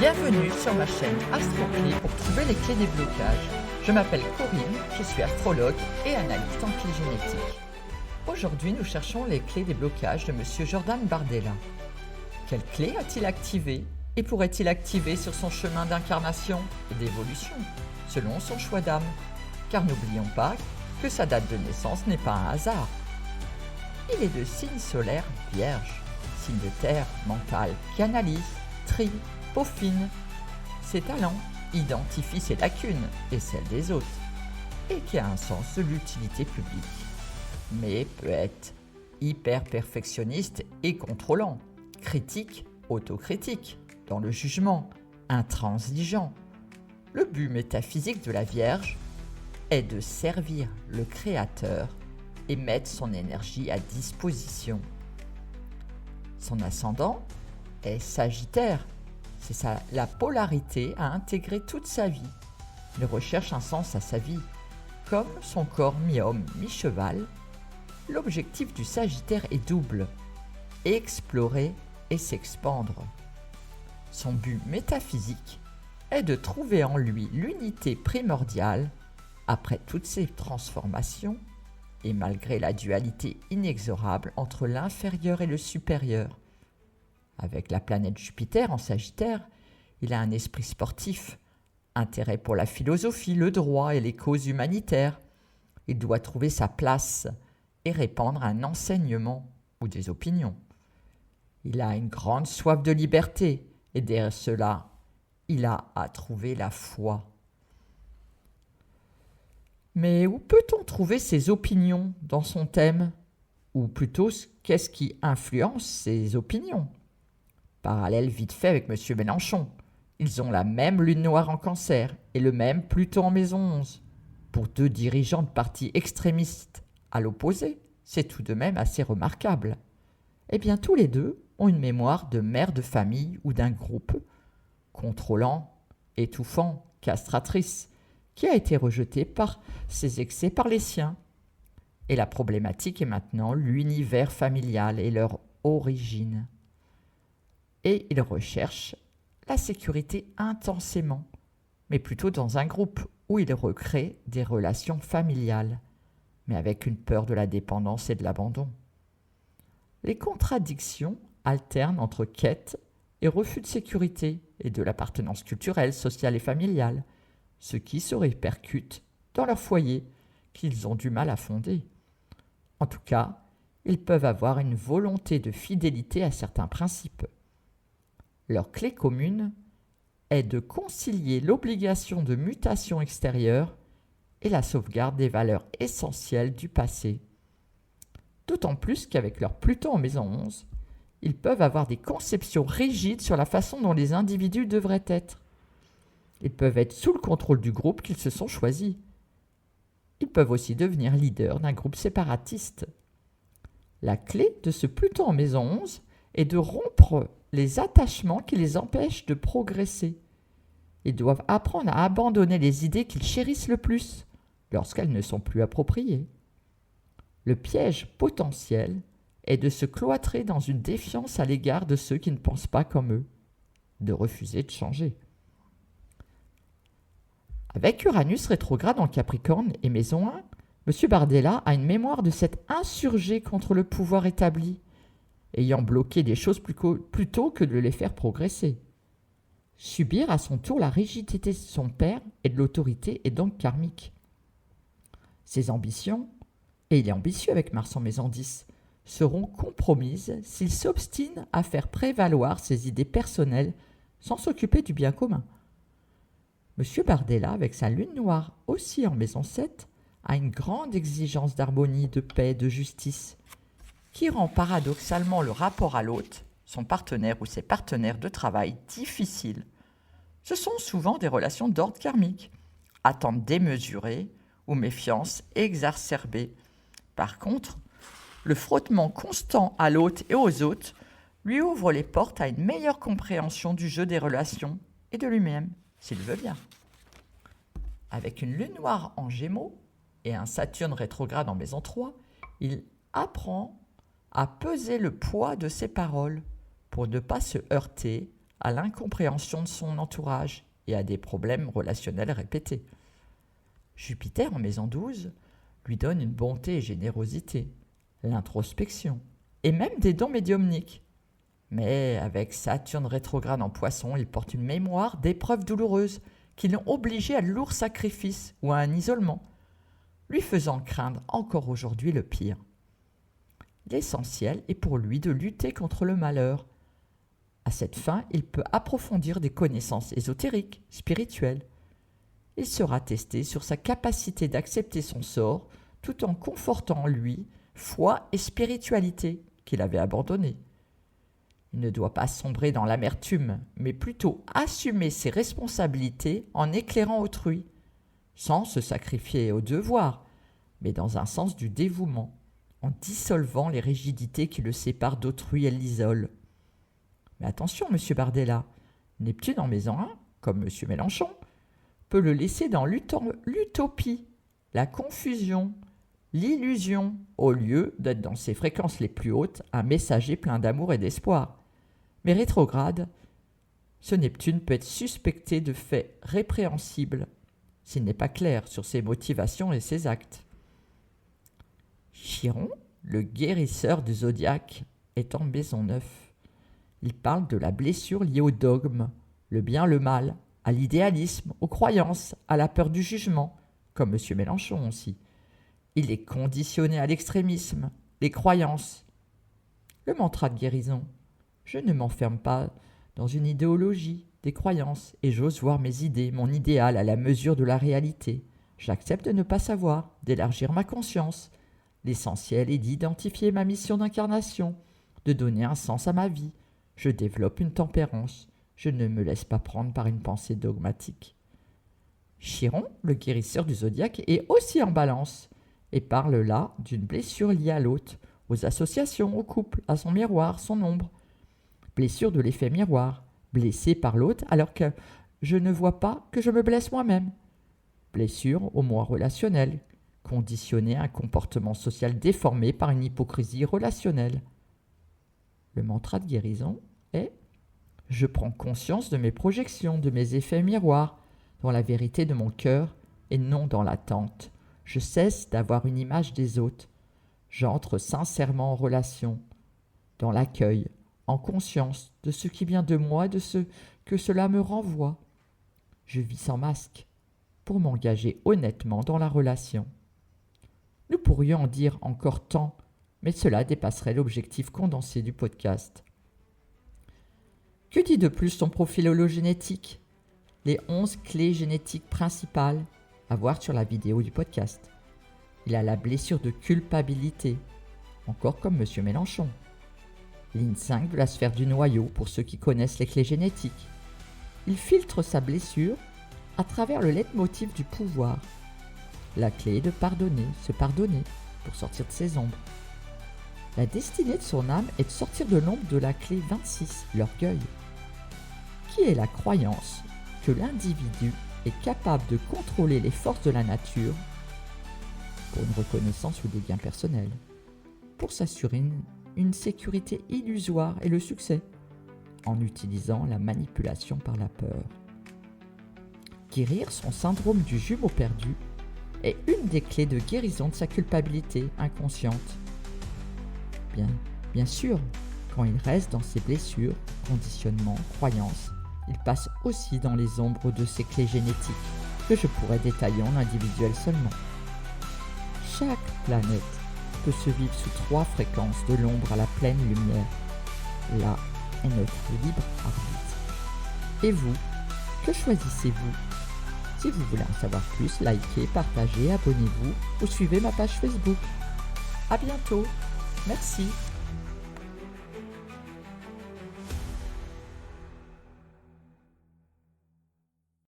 Bienvenue sur ma chaîne AstroClé pour trouver les clés des blocages. Je m'appelle Corinne, je suis astrologue et analyste en clés génétiques. Aujourd'hui, nous cherchons les clés des blocages de Monsieur Jordan Bardella. Quelles clés a-t-il activées et pourrait-il activer sur son chemin d'incarnation et d'évolution, selon son choix d'âme? Car n'oublions pas que sa date de naissance n'est pas un hasard. Il est de signe solaire Vierge, signe de terre mental qui analyse, trie, peaufine ses talents, identifie ses lacunes et celles des autres, et qui a un sens de l'utilité publique. Mais peut être hyper perfectionniste et contrôlant, critique, autocritique, dans le jugement, intransigeant. Le but métaphysique de la Vierge est de servir le Créateur et mettre son énergie à disposition. Son ascendant est Sagittaire. C'est la polarité à intégrer toute sa vie. Il recherche un sens à sa vie. Comme son corps mi-homme, mi-cheval, l'objectif du Sagittaire est double: explorer et s'expandre. Son but métaphysique est de trouver en lui l'unité primordiale après toutes ces transformations et malgré la dualité inexorable entre l'inférieur et le supérieur. Avec la planète Jupiter en Sagittaire, il a un esprit sportif, intérêt pour la philosophie, le droit et les causes humanitaires. Il doit trouver sa place et répandre un enseignement ou des opinions. Il a une grande soif de liberté et derrière cela, il a à trouver la foi. Mais où peut-on trouver ces opinions dans son thème? Ou plutôt, qu'est-ce qui influence ces opinions? Parallèle vite fait avec M. Mélenchon. Ils ont la même lune noire en Cancer et le même Pluton en maison 11. Pour deux dirigeants de partis extrémistes à l'opposé, c'est tout de même assez remarquable. Eh bien, tous les deux ont une mémoire de mère de famille ou d'un groupe, contrôlant, étouffant, castratrice, qui a été rejeté par ses excès par les siens. Et la problématique est maintenant l'univers familial et leur origine. Et ils recherchent la sécurité intensément, mais plutôt dans un groupe où ils recréent des relations familiales, mais avec une peur de la dépendance et de l'abandon. Les contradictions alternent entre quête et refus de sécurité et de l'appartenance culturelle, sociale et familiale, ce qui se répercute dans leur foyer qu'ils ont du mal à fonder. En tout cas, ils peuvent avoir une volonté de fidélité à certains principes. Leur clé commune est de concilier l'obligation de mutation extérieure et la sauvegarde des valeurs essentielles du passé. D'autant plus qu'avec leur Pluton en maison 11, ils peuvent avoir des conceptions rigides sur la façon dont les individus devraient être. Ils peuvent être sous le contrôle du groupe qu'ils se sont choisis. Ils peuvent aussi devenir leaders d'un groupe séparatiste. La clé de ce Pluton en maison 11 est de rompre les attachements qui les empêchent de progresser. Ils doivent apprendre à abandonner les idées qu'ils chérissent le plus lorsqu'elles ne sont plus appropriées. Le piège potentiel est de se cloîtrer dans une défiance à l'égard de ceux qui ne pensent pas comme eux, de refuser de changer. Avec Uranus rétrograde en Capricorne et maison 1, M. Bardella a une mémoire de s'être insurgé contre le pouvoir établi, ayant bloqué des choses plutôt que de les faire progresser. Subir à son tour la rigidité de son père et de l'autorité est donc karmique. Ses ambitions, et il est ambitieux avec Mars en maison 10, seront compromises s'il s'obstine à faire prévaloir ses idées personnelles sans s'occuper du bien commun. M. Bardella, avec sa lune noire aussi en maison 7, a une grande exigence d'harmonie, de paix, de justice, qui rend paradoxalement le rapport à l'autre, son partenaire ou ses partenaires de travail, difficile. Ce sont souvent des relations d'ordre karmique, attentes démesurées ou méfiance exacerbée. Par contre, le frottement constant à l'autre et aux autres lui ouvre les portes à une meilleure compréhension du jeu des relations et de lui-même, s'il veut bien. Avec une lune noire en Gémeaux et un Saturne rétrograde en maison 3, il apprend à peser le poids de ses paroles pour ne pas se heurter à l'incompréhension de son entourage et à des problèmes relationnels répétés. Jupiter en maison 12 lui donne une bonté et générosité, l'introspection et même des dons médiumniques. Mais avec Saturne rétrograde en Poisson, il porte une mémoire d'épreuves douloureuses qui l'ont obligé à de lourds sacrifices ou à un isolement, lui faisant craindre encore aujourd'hui le pire. L'essentiel est pour lui de lutter contre le malheur. À cette fin, il peut approfondir des connaissances ésotériques, spirituelles. Il sera testé sur sa capacité d'accepter son sort tout en confortant en lui foi et spiritualité qu'il avait abandonnées. Il ne doit pas sombrer dans l'amertume, mais plutôt assumer ses responsabilités en éclairant autrui, sans se sacrifier au devoir, mais dans un sens du dévouement, en dissolvant les rigidités qui le séparent d'autrui et l'isolent. Mais attention, M. Bardella, Neptune en maison 1, comme M. Mélenchon, peut le laisser dans l'utopie, la confusion, l'illusion, au lieu d'être dans ses fréquences les plus hautes, un messager plein d'amour et d'espoir. Mais rétrograde, ce Neptune peut être suspecté de faits répréhensibles s'il n'est pas clair sur ses motivations et ses actes. Chiron, le guérisseur du zodiaque, est en maison 9. Il parle de la blessure liée au dogme, le bien, le mal, à l'idéalisme, aux croyances, à la peur du jugement, comme M. Mélenchon aussi. Il est conditionné à l'extrémisme, les croyances. Le mantra de guérison. Je ne m'enferme pas dans une idéologie, des croyances, et j'ose voir mes idées, mon idéal à la mesure de la réalité. J'accepte de ne pas savoir, d'élargir ma conscience. L'essentiel est d'identifier ma mission d'incarnation, de donner un sens à ma vie. Je développe une tempérance. Je ne me laisse pas prendre par une pensée dogmatique. Chiron, le guérisseur du zodiaque, est aussi en balance et parle là d'une blessure liée à l'autre, aux associations, au couple, à son miroir, son ombre. Blessure de l'effet miroir, blessé par l'autre alors que je ne vois pas que je me blesse moi-même. Blessure au moi relationnel, conditionné à un comportement social déformé par une hypocrisie relationnelle. Le mantra de guérison est « Je prends conscience de mes projections, de mes effets miroirs, dans la vérité de mon cœur et non dans l'attente. Je cesse d'avoir une image des autres. J'entre sincèrement en relation, dans l'accueil, en conscience de ce qui vient de moi, de ce que cela me renvoie. Je vis sans masque, pour m'engager honnêtement dans la relation. » Nous pourrions en dire encore tant, mais cela dépasserait l'objectif condensé du podcast. Que dit de plus ton profil hologénétique ? Les 11 clés génétiques principales à voir sur la vidéo du podcast. Il a la blessure de culpabilité, encore comme M. Mélenchon. Ligne 5 de la sphère du noyau pour ceux qui connaissent les clés génétiques. Il filtre sa blessure à travers le leitmotiv du pouvoir. La clé est de pardonner, se pardonner pour sortir de ses ombres. La destinée de son âme est de sortir de l'ombre de la clé 26, l'orgueil, qui est la croyance que l'individu est capable de contrôler les forces de la nature pour une reconnaissance ou des gains personnels, pour s'assurer une sécurité illusoire et le succès, en utilisant la manipulation par la peur. Guérir son syndrome du jumeau perdu est une des clés de guérison de sa culpabilité inconsciente. Bien sûr, quand il reste dans ses blessures, conditionnements, croyances, il passe aussi dans les ombres de ses clés génétiques, que je pourrais détailler en individuel seulement. Chaque planète peut se vivre sous 3 fréquences de l'ombre à la pleine lumière. Là est notre libre arbitre. Et vous, que choisissez-vous ? Si vous voulez en savoir plus, likez, partagez, abonnez-vous ou suivez ma page Facebook. À bientôt. Merci.